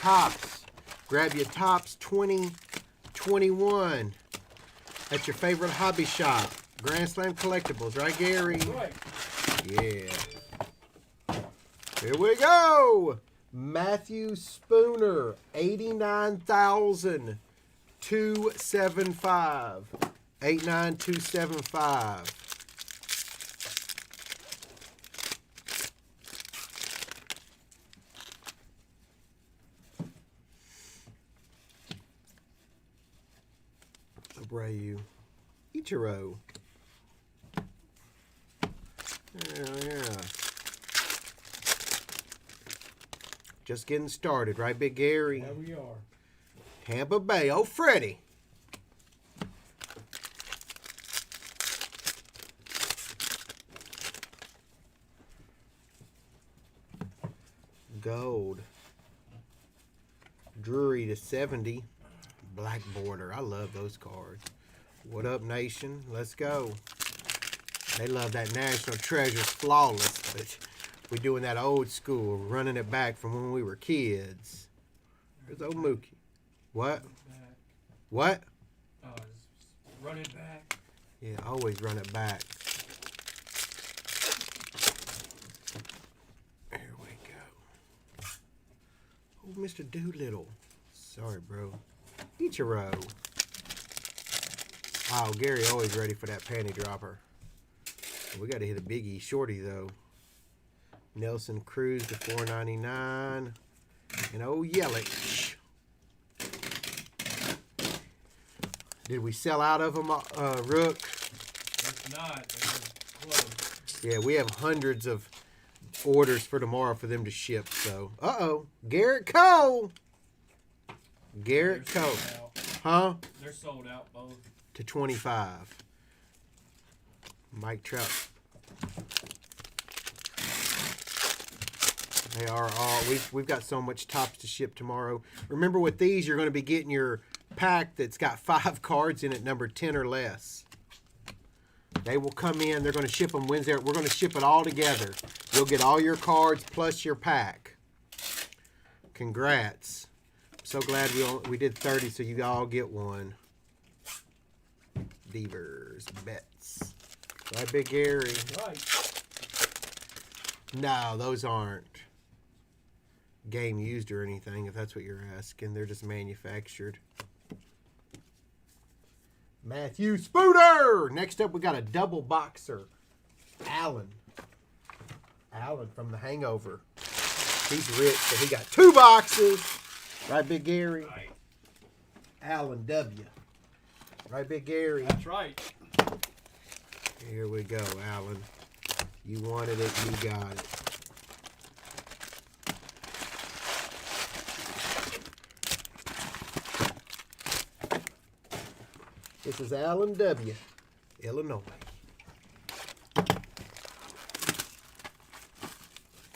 Tops. Grab your Tops 2021. At your favorite hobby shop. Grand Slam Collectibles, right, Gary? Right. Yeah. Here we go. Matthew Spooner, 89,275. 89275. Abreu. Ichiro. Yeah. Just getting started, right, Big Gary? There we are. Tampa Bay. Oh, Freddie. Gold. Drury to 70. Black border. I love those cards. What up, nation? Let's go. They love that National Treasures Flawless, but we're doing that old school, running it back from when we were kids. There's old Mookie. What? What? Run it back. Yeah, always run it back. There we go. Oh, Mr. Doolittle. Sorry, bro. Ichiro. Oh, Gary always ready for that panty dropper. We got to hit a biggie. Shorty, though. Nelson Cruz to 499. And oh, Yelich. Did we sell out of them, Rook? It's not. They're close. Yeah, we have hundreds of orders for tomorrow for them to ship. So, Garrett Cole. Garrett They're Cole. sold out. Huh? They're sold out both. To 25. Mike Trout. They are all, we've got so much Tops to ship tomorrow. Remember, with these, you're going to be getting your pack that's got 5 cards in it, number 10 or less. They will come in. They're going to ship them Wednesday. We're going to ship it all together. You'll get all your cards plus your pack. Congrats. So glad we did 30, so you all get one. Beavers, bets. Right, Big Gary? Right. No, those aren't game used or anything, if that's what you're asking. They're just manufactured. Matthew Spooner! Next up, we got a double boxer. Allen. Allen from The Hangover. He's rich, so he got 2 boxes. Right, Big Gary? Right. Allen W. Right, Big Gary? That's right. Here we go, Allen. You wanted it, you got it. This is Allen W., Illinois.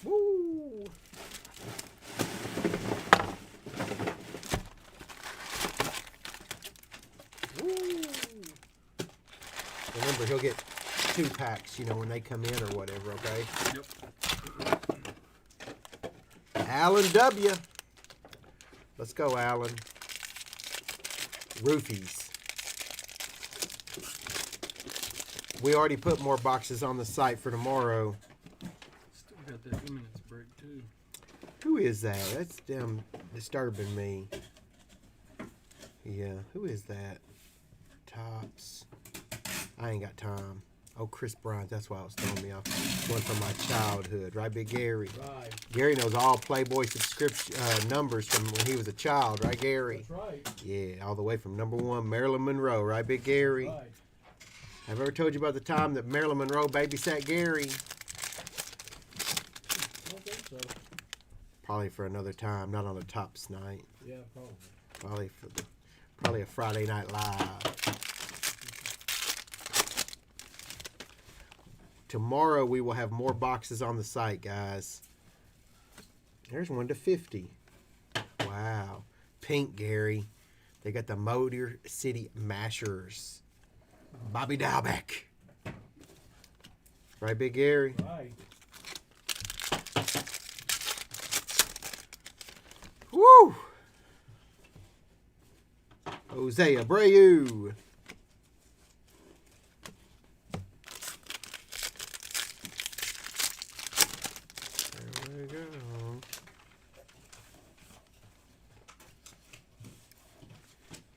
Woo! Woo! Remember, he'll get 2 packs, when they come in or whatever, okay? Yep. Allen W. Let's go, Allen. Roofies. We already put more boxes on the site for tomorrow. Still got that imminence break, too. Who is that? That's damn disturbing me. Yeah, who is that? Tops. I ain't got time. Oh, Chris Bryant. That's why I was throwing me off. One from my childhood. Right, Big Gary? Right. Gary knows all Playboy subscription numbers from when he was a child. Right, Gary? That's right. Yeah, all the way from number 1, Marilyn Monroe. Right, Big Gary? Right. Have I ever told you about the time that Marilyn Monroe babysat Gary? I don't think so. Probably for another time, not on a Tops night. Yeah, probably. Probably a Friday Night Live. Tomorrow we will have more boxes on the site, guys. There's 1 to 50. Wow. Pink, Gary. They got the Motor City Mashers. Bobby Dalbeck. Right, Big Gary? Right. Woo! Jose Abreu. There we go.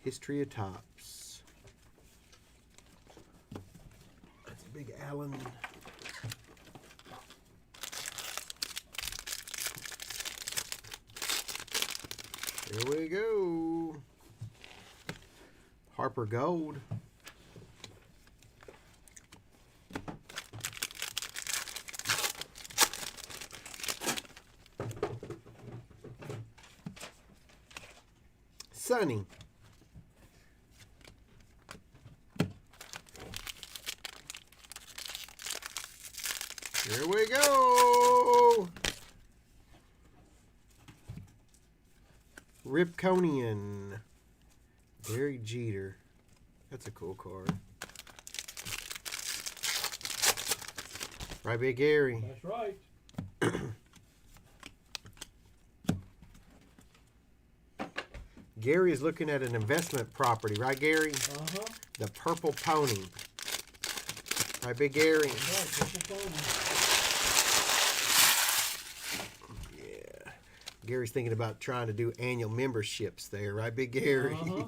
History of Topps. That's a big Allen. There we go. Harper Gold. Sunny. Here we go. Rip Conian. Derek Jeter. That's a cool card. Right, Big Gary. That's right. Gary is looking at an investment property, right, Gary? Uh-huh. The Purple Pony. Right, Big Gary. That's right. Purple Pony. Yeah. Gary's thinking about trying to do annual memberships there, right, Big Gary? Uh-huh.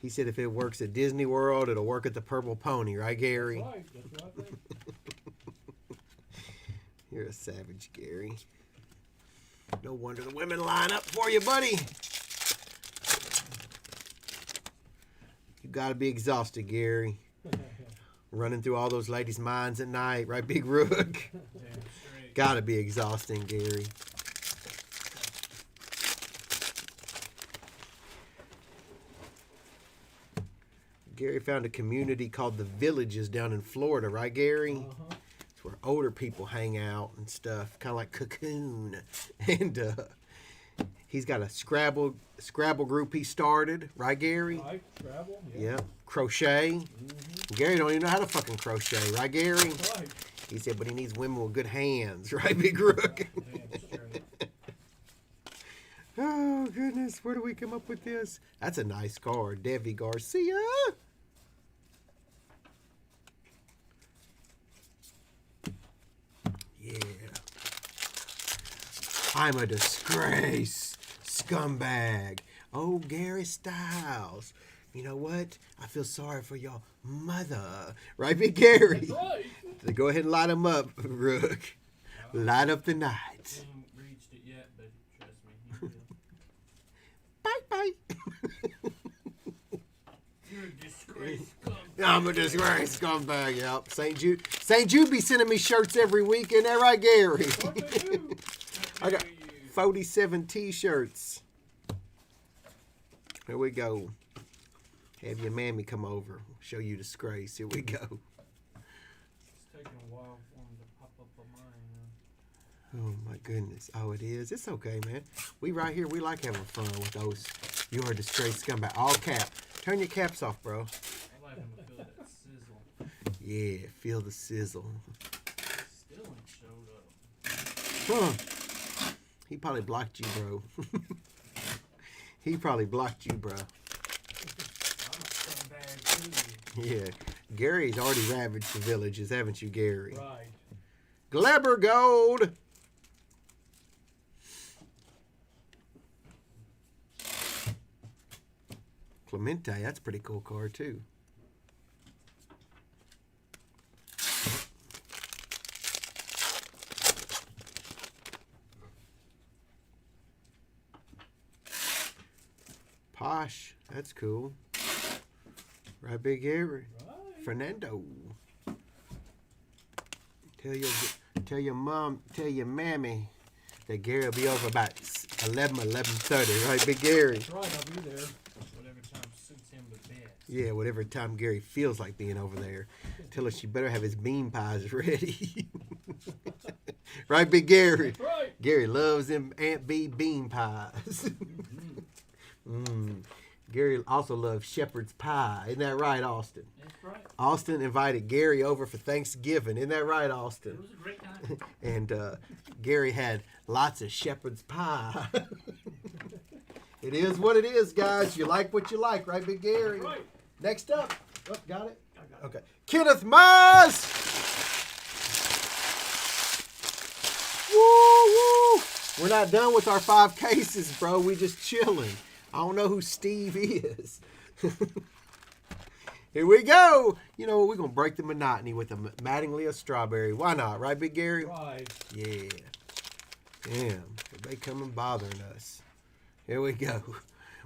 He said if it works at Disney World, it'll work at the Purple Pony, right, Gary? That's right. That's right. You're a savage, Gary. No wonder the women line up for you, buddy. You gotta be exhausted, Gary. Running through all those ladies' minds at night, right, Big Rook? Damn straight. Gotta be exhausting, Gary. Gary found a community called the Villages down in Florida, right, Gary? Uh-huh. It's where older people hang out and stuff, kind of like Cocoon. And he's got a Scrabble group he started, right, Gary? Right. Travel. Yep. Crochet. Gary don't even know how to fucking crochet, right, Gary? That's right. He said, but he needs women with good hands, right, Big Rook? Damn straight. Oh, goodness. Where do we come up with this? That's a nice card. Devi Garcia. Yeah. I'm a disgrace. Scumbag. Oh, Gary Styles. You know what? I feel sorry for your mother. Right, Big Gary? That's right. So go ahead and light him up, Rook. Light up the night. He ain't reached it yet, but trust me, he will. Bye-bye. You're a disgrace. I'm a disgrace scumbag, yep. St. Jude be sending me shirts every week, ain't that right, Gary? What they do? I got 47 t-shirts. Here we go. Have your mammy come over. Show you disgrace. Here we go. It's taking a while for him to pop up on mine. Oh, my goodness. Oh, it is? It's okay, man. We right here, we like having fun with those. You're a disgrace scumbag. All cap. Turn your caps off, bro. I like him to feel that sizzle. Yeah, feel the sizzle. Still ain't showed up. Huh. He probably blocked you, bro. He probably blocked you, bro. I'm a scumbag too. Yeah. Gary's already ravaged the villages, haven't you, Gary? Right. Glabber Gold. Clemente, that's a pretty cool card, too. Posh, that's cool. Right, Big Gary. Right. Fernando. Tell your mom, tell your mammy that Gary will be over about 11:30, right, Big Gary? That's right, I'll be there. Whatever time suits him the best. Yeah, whatever time Gary feels like being over there. Tell her she better have his bean pies ready. Right, Big Gary? That's right. Gary loves them Aunt B bean pies. Gary also loves shepherd's pie. Isn't that right, Austin? That's right. Austin invited Gary over for Thanksgiving. Isn't that right, It Austin? was a great time. And Gary had lots of shepherd's pie. It is what it is, guys. You like what you like, right, Big Gary? Right. Next up. Oh, got it? I got it. Okay. Kenneth Mize! Woo, woo! We're not done with our 5 cases, bro. We just chilling. I don't know who Steve is. Here we go. You know what? We're going to break the monotony with a Mattingly of Strawberry. Why not? Right, Big Gary? Right. Yeah. Damn. They coming bothering us. Here we go.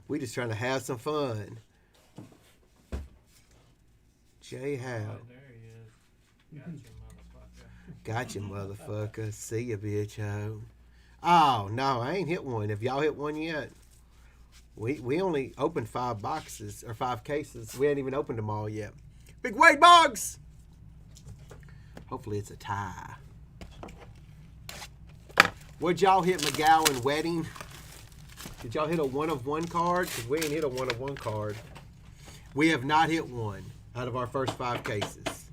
We just trying to have some fun. Jay Howe. Right, there he is. Gotcha, Gotcha, motherfucker. motherfucker. See ya, bitch. Oh, no, I ain't hit one. Have y'all hit one yet? We only opened 5 boxes, or 5 cases. We ain't even opened them all yet. Big Wade Boggs! Hopefully it's a tie. What'd y'all hit, McGowan Wedding? Did y'all hit a 1 of 1 card? Because we ain't hit a 1 of 1 card. We have not hit one out of our first 5 cases.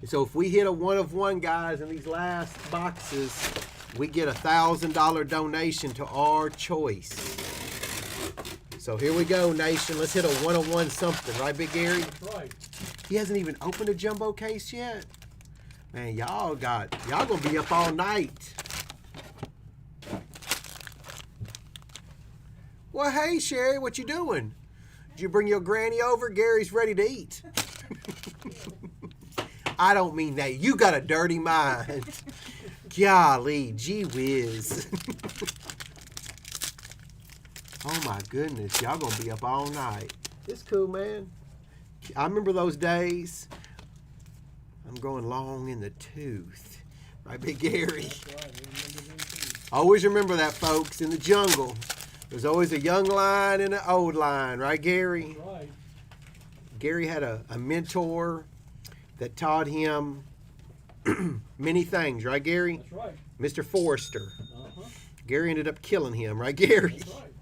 And so if we hit a 1 of 1, guys, in these last boxes, we get a $1,000 donation to our choice. So here we go, nation. Let's hit a 1 of 1 something, right, Big Gary? That's right. He hasn't even opened a jumbo case yet. Man, y'all gonna be up all night. Well, hey, Sherry, what you doing? Did you bring your granny over? Gary's ready to eat. I don't mean that. You got a dirty mind. Golly, gee whiz. Oh my goodness, y'all gonna be up all night. It's cool, man. I remember those days. I'm growing long in the tooth. Right, Big Gary? That's right. We remember them too. Always remember that, folks, in the jungle. There's always a young lion and an old lion, right, Gary? That's right. Gary had a mentor that taught him many things, right, Gary? That's right. Mr. Forrester. Uh-huh. Gary ended up killing him, right, Gary? That's right.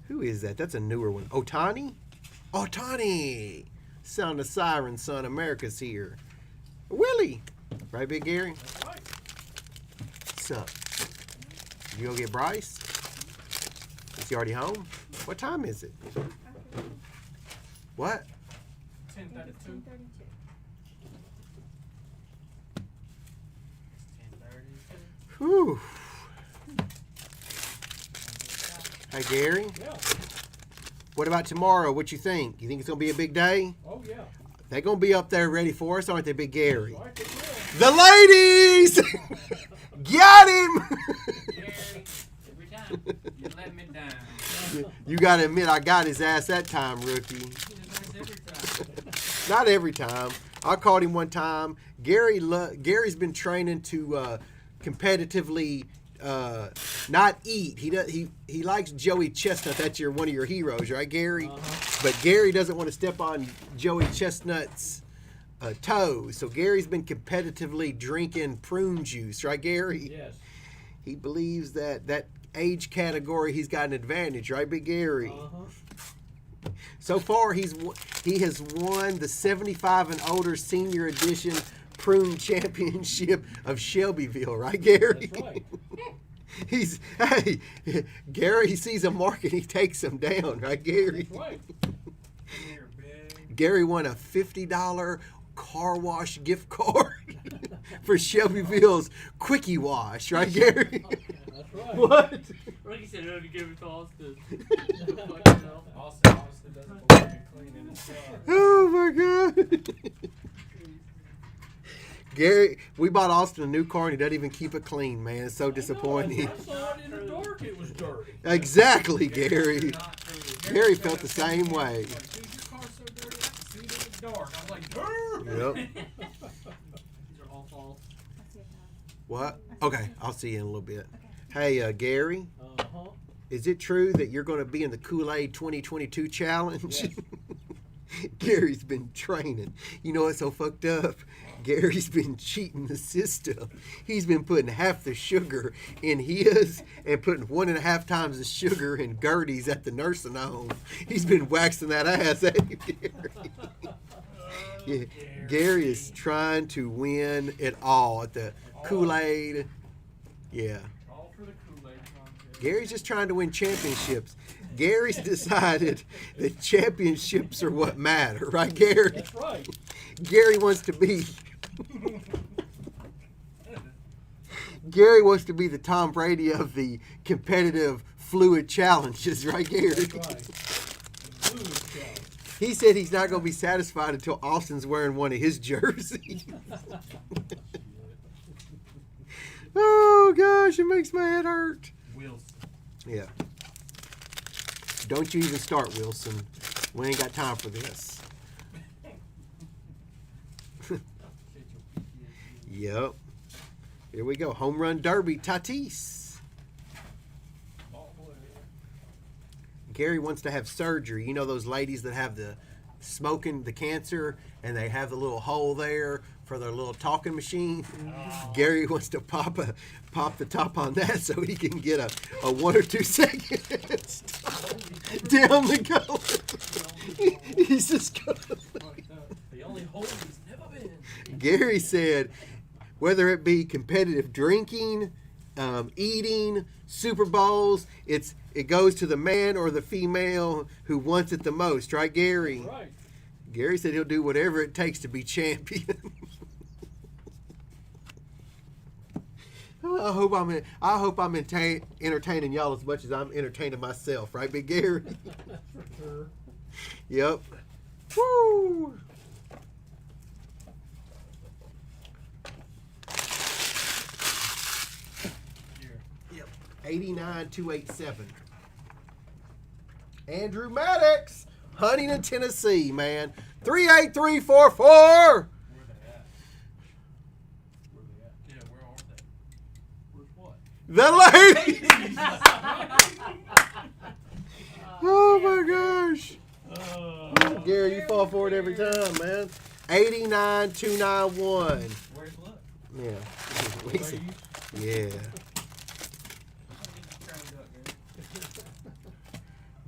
Who is that? That's a newer one. Otani? Otani! Sound of siren, son. America's here. Willie! Right, Big Gary? That's right. What's up? You go get Bryce? Is he already home? What time is it? What? 10:32. 10:32. Whew. Hey, Gary? Yeah. What about tomorrow? What you think? You think it's going to be a big day? Oh, yeah. They're going to be up there ready for us, aren't they, Big Gary? Right, they will. The ladies! Got him! Gary, every time you let me down. You got to admit, I got his ass that time, rookie. He does every time. Not every time. I caught him one time. Gary's been training to competitively not eat. He likes Joey Chestnut. That's one of your heroes, right, Gary? Uh-huh. But Gary doesn't want to step on Joey Chestnut's toes. So Gary's been competitively drinking prune juice, right, Gary? Yes. He believes that age category he's got an advantage, right, Big Gary? Uh-huh. So far, he has won the 75 and older senior edition prune championship of Shelbyville, right, Gary? That's right. Hey, Gary, he sees a market, he takes him down, right, Gary? That's right. Come here, big. Gary won a $50 car wash gift card for Shelbyville's Quickie Wash, right, Gary? That's right. What? Ricky said, "Oh, to give it to Austin." Austin doesn't believe in cleaning his car. Oh my God. Gary, we bought Austin a new car and he doesn't even keep it clean, man. It's so disappointing. I saw it in the dark. It was dirty. Exactly, Gary. Not true. Gary felt the same way. Like, dude, your car's so dirty, I can see it in the dark. I was like, "Durr!" Yep. These are all false. What? Okay, I'll see you in a little bit. Hey, Gary, Uh-huh. is it true that you're going to be in the Kool-Aid 2022 challenge? Yes. Gary's been training. You know what's so fucked up? Gary's been cheating the system. He's been putting half the sugar in his and putting 1.5 times the sugar in Gertie's at the nursing home. He's been waxing that ass at you, Gary. Yeah, Gary is trying to win it all at the Kool-Aid Yeah. All for the Kool-Aid contest. Gary's just trying to win championships. Gary's decided that championships are what matter, right, Gary? That's right. Gary wants to be. Gary wants to be the Tom Brady of the competitive fluid challenges, right, Gary? That's right. The blue is challenge. He said he's not going to be satisfied until Austin's wearing one of his jerseys. Oh gosh, it makes my head hurt. Wilson. Yeah. Don't you even start, Wilson. We ain't got time for this. Yep. Here we go. Home run derby, Tatis. Ball player. Gary wants to have surgery. You know those ladies that have the smoking, the cancer, and they have the little hole there for their little talking machine. Oh. Gary wants to pop the top on that so he can get a 1 or 2 seconds down the gullet. He's just gonna. The only hole he's never been. Gary said, whether it be competitive drinking, eating, Super Bowls, it goes to the man or the female who wants it the most, right, Gary? Right. Gary said he'll do whatever it takes to be champion. I hope I'm entertaining y'all as much as I'm entertaining myself, right, Big Gary? For sure. Yep. Woo! Here. Yep. 89-287. Andrew Maddox, Huntington, Tennessee, man. 38344. Where they at? Where they at? Yeah, where are they? Where's what? The ladies. Oh my gosh. Gary, you fall for it every time, man. 89-291. Where's what? Yeah. Ladies? Yeah. Trained up, man.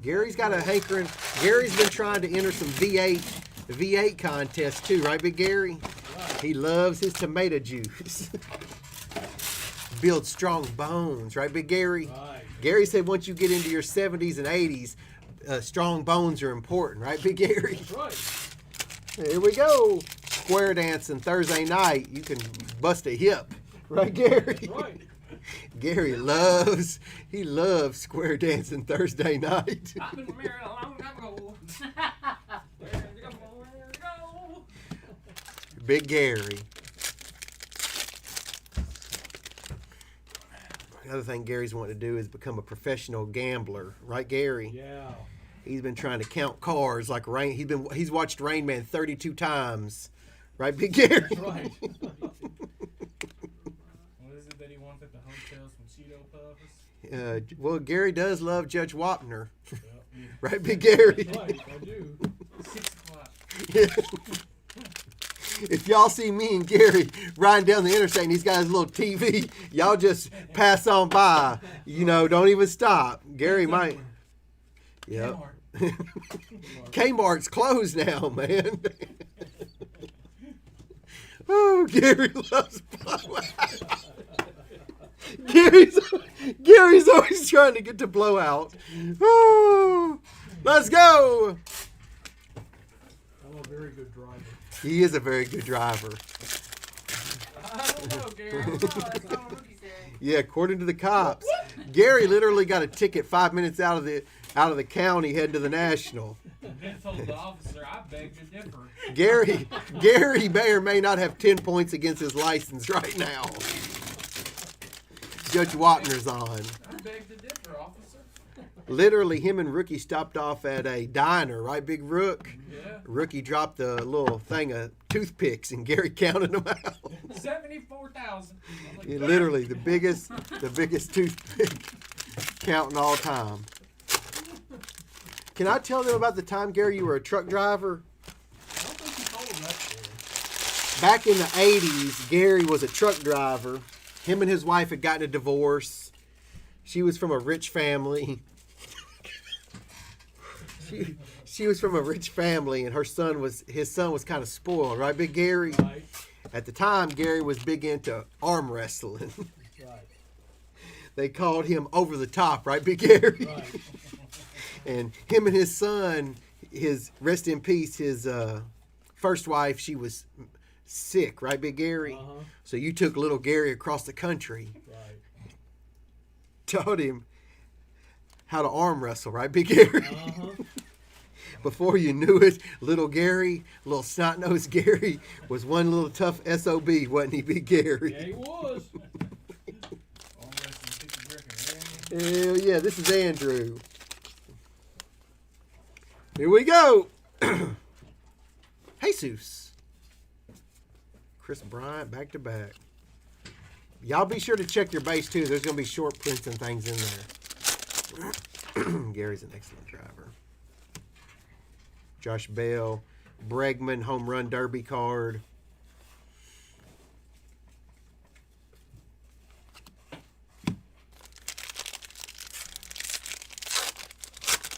Gary's got a hankering. Gary's been trying to enter some V8 contests too, right, Big Gary? Right. He loves his tomato juice. Build strong bones, right, Big Gary? Right. Gary said once you get into your 70s and 80s, strong bones are important, right, Big Gary? That's right. Here we go. Square dancing Thursday night. You can bust a hip, right, Gary? That's right. Gary loves square dancing Thursday night. I've been married a long time ago. Where to go? Where to go? Big Gary. The other thing Gary's wanting to do is become a professional gambler, right, Gary? Yeah. He's been trying to count cars like Rain. He's watched Rain Man 32 times, right, Big Gary? That's right. What is it that he wants at the hotels from Cheeto Puffs? Well, Gary does love Judge Wapner, Yeah. right, Big Gary? That's right, I do. 6 o'clock. If y'all see me and Gary riding down the interstate and he's got his little TV, y'all just pass on by. You know, don't even stop. Gary might. Yep. Kmart's closed now, man. Oh, Gary loves blowout. Gary's always trying to get to blowout. Oh, let's go. I'm a very good driver. He is a very good driver. I don't know, Gary. I don't know. That's not what Rookie said. Yeah, according to the cops, Gary literally got a ticket 5 minutes out of the county heading to the national. Ben told the officer, I beg to differ. Gary may or may not have 10 points against his license right now. Judge Wapner's on. I beg to differ, officer. Literally, him and Rookie stopped off at a diner, right, Big Rook? Yeah. Rookie dropped a little thing of toothpicks, and Gary counted them out. 74,000. Yeah, literally, the biggest toothpick counting all time. Can I tell them about the time, Gary, you were a truck driver? I don't think you told him that story. Back in the 80s, Gary was a truck driver. Him and his wife had gotten a divorce. She was from a rich family. She was from a rich family, and his son was kind of spoiled, right, Big Gary? Right. At the time, Gary was big into arm wrestling. Right. they called him Over the Top, right, Big Gary? Right. And him and his son, his rest in peace, his first wife, she was sick, right, Big Gary? Uh-huh. So you took little Gary across the country, Right. taught him how to arm wrestle, right, Big Gary? Uh-huh. Before you knew it, little Gary, little snot-nosed Gary, was one little tough SOB, wasn't he, Big Gary? Yeah, he was. Arm wrestling, Chicky Griffin, Hell yeah, this is Andrew. Here we go. Jesus. Chris Bryant back to back. Y'all be sure to check your base too. There's going to be short prints and things in there. Gary's an excellent driver. Josh Bell, Bregman home run derby card.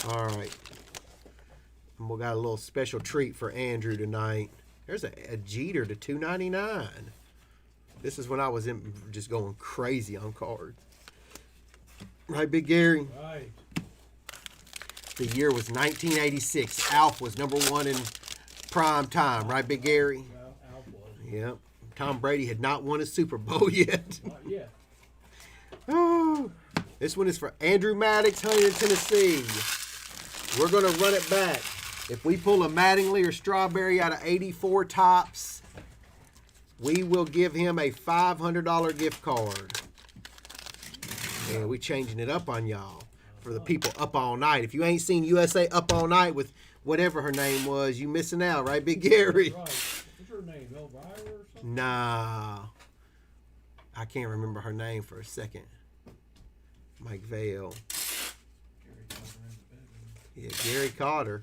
All right. And we got a little special treat for Andrew tonight. There's a Jeter to 299. This is when I was just going crazy on cards. Right, Big Gary? Right. The year was 1986. Alf was number one in prime time. Right, Big Gary? Well, Alf was. Yep. Tom Brady had not won a Super Bowl yet. Not yet. Oh, this one is for Andrew Maddox, Huntington, Tennessee. We're going to run it back. If we pull a Mattingly or Strawberry out of 84 tops, we will give him a $500 gift card. And we changing it up on y'all for the people up all night. If you ain't seen USA Up All Night with whatever her name was, you missing out, right, Big Gary? Right. What's her name? Elvira or something? Nah. I can't remember her name for a second. Mike Vale. Gary Carter in the bedroom. Yeah, Gary Cotter.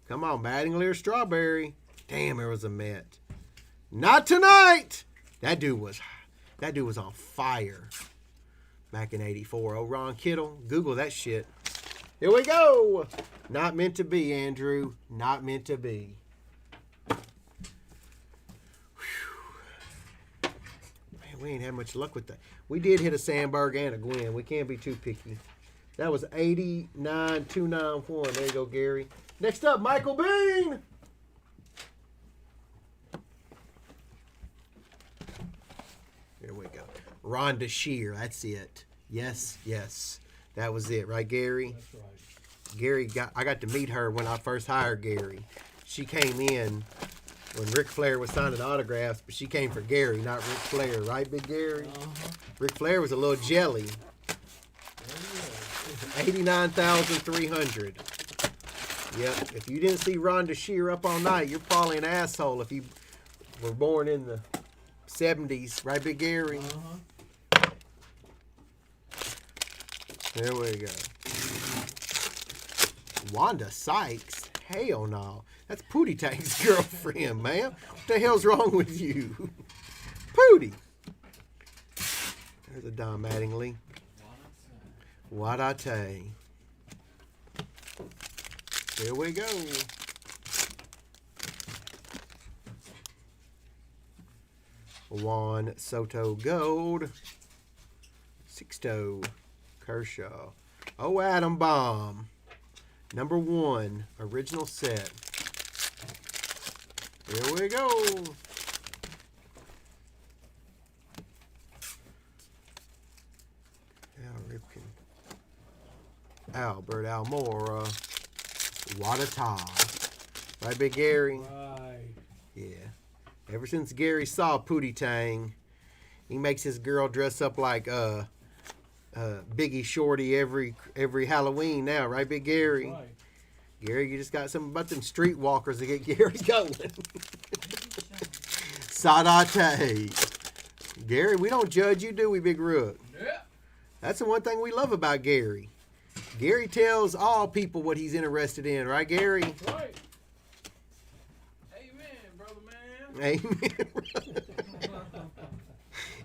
Come on, Mattingly or Strawberry. Damn, there was a Met. Not tonight. That dude was on fire back in '84. Oh, Ron Kittle. Google that shit. Here we go. Not meant to be, Andrew. Not meant to be. Whew. Man, we ain't had much luck with that. We did hit a Sandberg and a Gwen. We can't be too picky. That was 89,291. There you go, Gary. Next up, Michael Bean. Here we go. Rhonda Shear. That's it. Yes, yes. That was it, right, Gary? That's right. Gary I got to meet her when I first hired Gary. She came in when Ric Flair was signing autographs, but she came for Gary, not Ric Flair, right, Big Gary? Uh-huh. Ric Flair was a little jelly. There you 89,300. Yep. If you didn't see Rhonda Shear Up All Night, you're probably an asshole if you were born in the 70s, right, Big Gary? go. Uh-huh. There we go. Wanda Sykes? Hell no. That's Pootie Tang's girlfriend, man. What the hell's wrong with you? Pootie. There's a Don Mattingly. What I say. Here we go. Juan Soto Gold. Sixto Kershaw. Oh, Adam Bomb. Number 1. Original set. Here we go. Al Ripken. Albert Almora. Wadata. Right, Big Gary? Right. Yeah. Ever since Gary saw Pootie Tang, he makes his girl dress up like Biggie Shorty every Halloween now, right, Big Gary? Right. Gary, you just got something about them streetwalkers to get Gary going. Sadate. Gary, we don't judge you, do we, Big Rook? Yeah. That's the one thing we love about Gary. Gary tells all people what he's interested in, right, Gary? Right. Amen, brother man. Amen.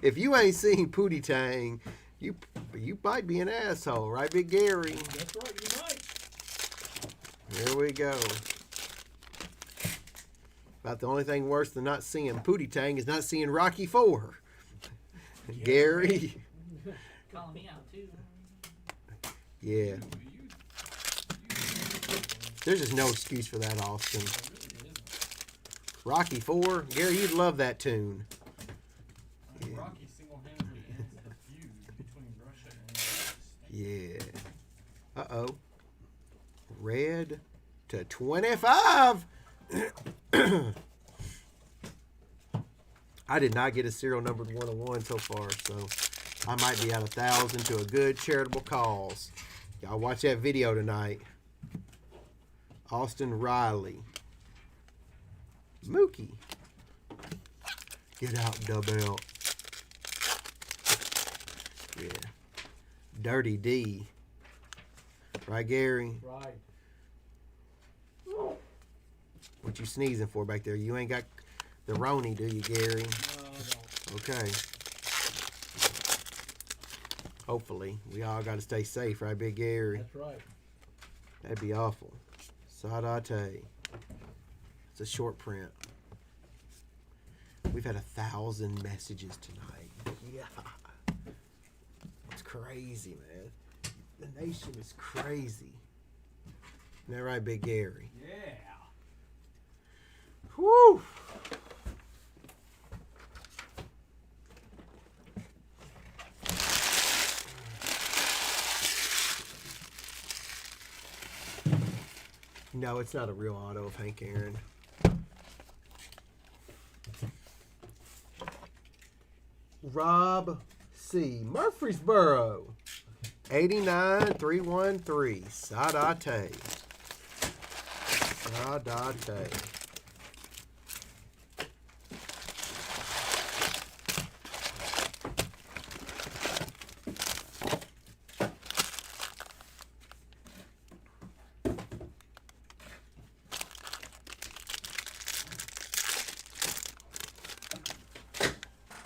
If you ain't seen Pootie Tang, you might be an asshole, right, Big Gary? That's right. You might. Here we go. About the only thing worse than not seeing Pootie Tang is not seeing Rocky IV. Yeah. Gary, Calling me out too. Yeah. There's just no excuse for that, Austin. Rocky 4. Gary, you'd love that tune. Yeah. Rocky single-handedly ends the feud between Russia and the United States. Yeah. Uh-oh. Red to 25. I did not get a serial numbered 101 so far, so I might be at 1,000 to a good charitable cause. Y'all watch that video tonight. Austin Riley. Mookie. Get out, double. Yeah. Dirty D. Right, Gary? Right. What you sneezing for back there? You ain't got the Roni, do you, Gary? No. Okay. Hopefully. We all got to stay safe, right, Big Gary? That's right. That'd be awful. Sadate. It's a short print. We've had 1,000 messages tonight. Yeah. It's crazy, man. The nation is crazy. Isn't that right, Big Gary? Yeah. Whew. No, it's not a real auto of Hank Aaron. Rob C. Murfreesboro. 89313. Sadate. Sadate.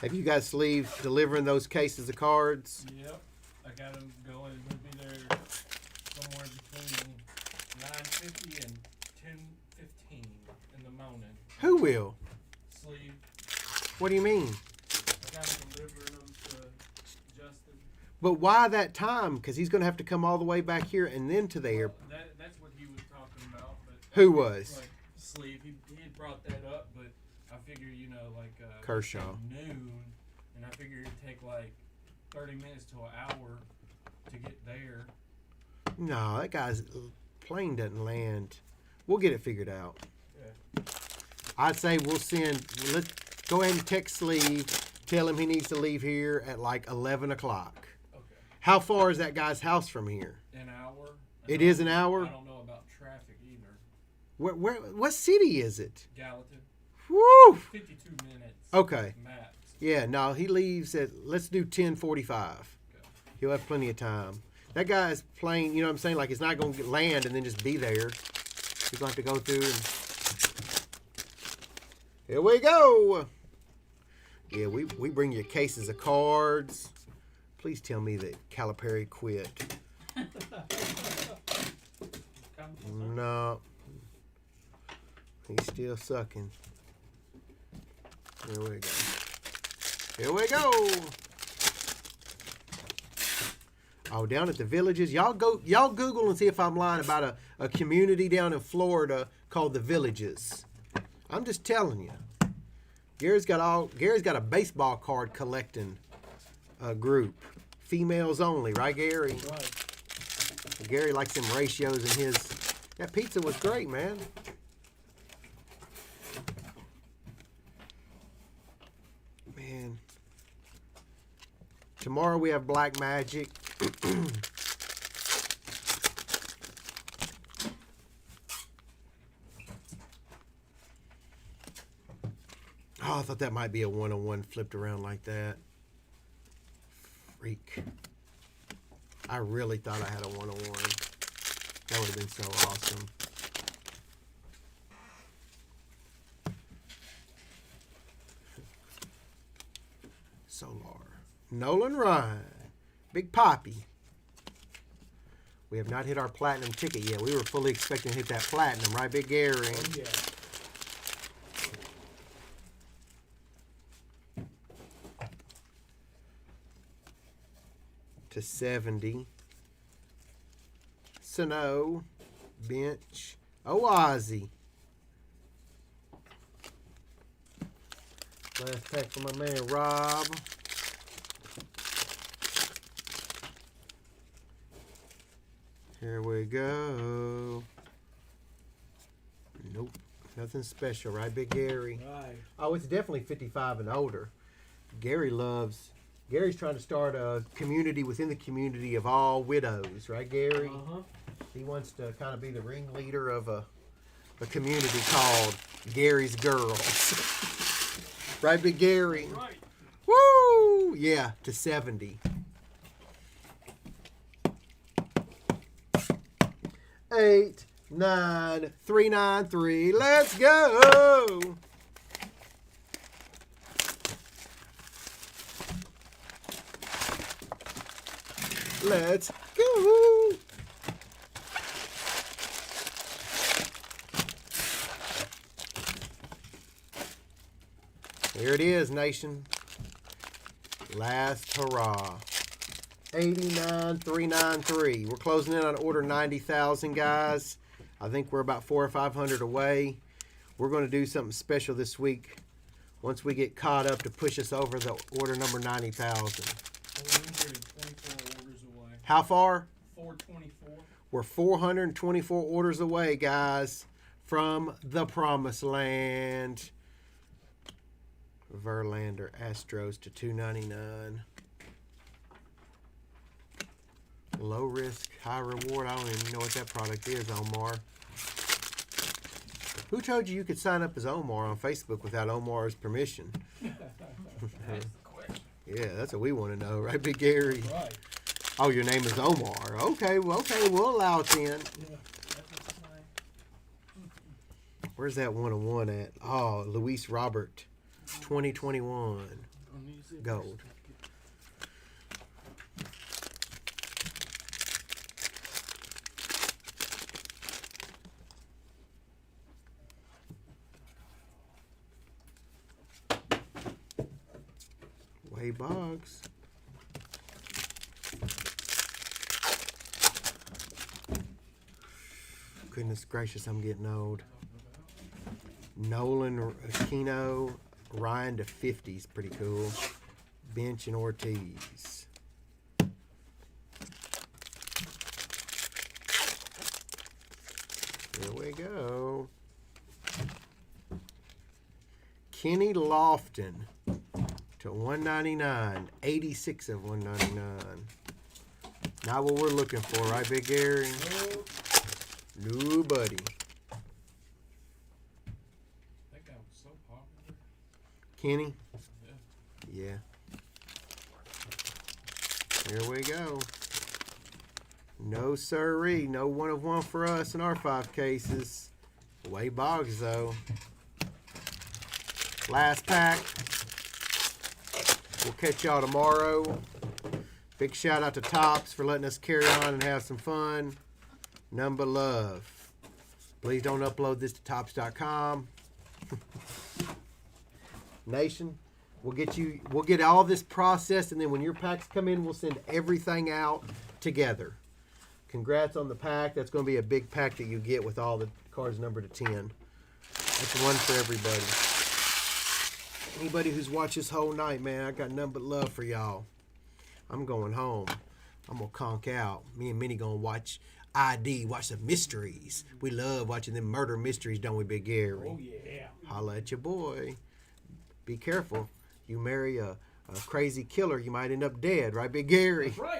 Have you guys sleeved delivering those cases of cards? Yep. I got them going. It's going to be there somewhere between 9:50 and 10:15 in the morning. Who will? Sleeve. What do you mean? I got them delivering them to Justin. But why that time? Because he's going to have to come all the way back here and then to the airport. That's what he was talking about. But Who was? like sleeve. He had brought that up, but I figure, like Kershaw. noon, and I figure it'd take like 30 minutes to an hour to get there. No, that guy's plane doesn't land. We'll get it figured out. Yeah. I'd say let's go ahead and text Sleeve, tell him he needs to leave here at like 11 o'clock. Okay. How far is that guy's house from here? An hour. It is an hour? I don't know about traffic either. What city is it? Gallatin. Woo! 52 minutes. Okay. Max. Yeah, no, he leaves at, let's do 10:45. Okay. He'll have plenty of time. That guy's plane, you know what I'm saying? Like, it's not going to land and then just be there. He's going to have to go through and... Here we go. Yeah, we bring you cases of cards. Please tell me that Calipari quit. No. He's still sucking. Here we go. Here we go. Oh, down at the Villages. Y'all Google and see if I'm lying about a community down in Florida called the Villages. I'm just telling you. Gary's got a baseball card collecting group. Females only, right, Gary? Right. Gary likes them ratios in his. That pizza was great, man. Man. Tomorrow we have Black Magic. Oh, I thought that might be a 101 flipped around like that. Freak. I really thought I had a 101. That would have been so awesome. Solar. Nolan Ryan. Big Poppy. We have not hit our platinum ticket yet. We were fully expecting to hit that platinum, right, Big Gary? Oh, yeah. to 70. Sano, bench. Ozzy. Last pack for my man Rob. Here we go. Nope. Nothing special, right, Big Gary? Right. Oh, it's definitely 55 and older. Gary's trying to start a community within the community of all widows, right, Gary? Uh-huh. He wants to kind of be the ringleader of a community called Gary's Girls. Right, Big Gary? Right. Woo! Yeah, to 70. 8, 9, 393. Let's go! Let's go! Here it is, nation. Last hurrah. 89393. We're closing in on order 90,000, guys. I think we're about 400 or 500 away. We're going to do something special this week once we get caught up to push us over the order number 90,000. 424 orders away. How far? 424. We're 424 orders away, guys, from the promised land. Verlander Astros to 299. Low risk, high reward. I don't even know what that product is, Omar. Who told you could sign up as Omar on Facebook without Omar's permission? That's the question. Yeah, that's what we want to know, right, Big Gary? Right. Oh, your name is Omar. Okay, we'll allow it then. Yeah. That's what's fine. Where's that 101 at? Oh, Luis Robert, 2021. Gold. Way Boggs. Goodness gracious, I'm getting old. Nolan Aquino, Ryan to 50 is pretty cool. Bench and Ortiz. Here we go. Kenny Lofton to 199. 86 of 199. Not what we're looking for, right, Big Gary? No, buddy. That guy was so popular. Kenny? Yeah. Yeah. Here we go. No sirree. No 1 of 1 for us in our 5 cases. Way Boggs, though. Last pack. We'll catch y'all tomorrow. Big shout out to Topps for letting us carry on and have some fun. None but love. Please don't upload this to Topps.com. Nation, we'll get all this processed, and then when your packs come in, we'll send everything out together. Congrats on the pack. That's going to be a big pack that you get with all the cards numbered to 10. That's one for everybody. Anybody who's watched this whole night, man, I got nothing but love for y'all. I'm going home. I'm going to conk out. Me and Minnie going to watch watch the mysteries. We love watching them murder mysteries, don't we, Big Gary? Oh, yeah. Holla at your boy. Be careful. You marry a crazy killer, you might end up dead, right, Big Gary? That's right.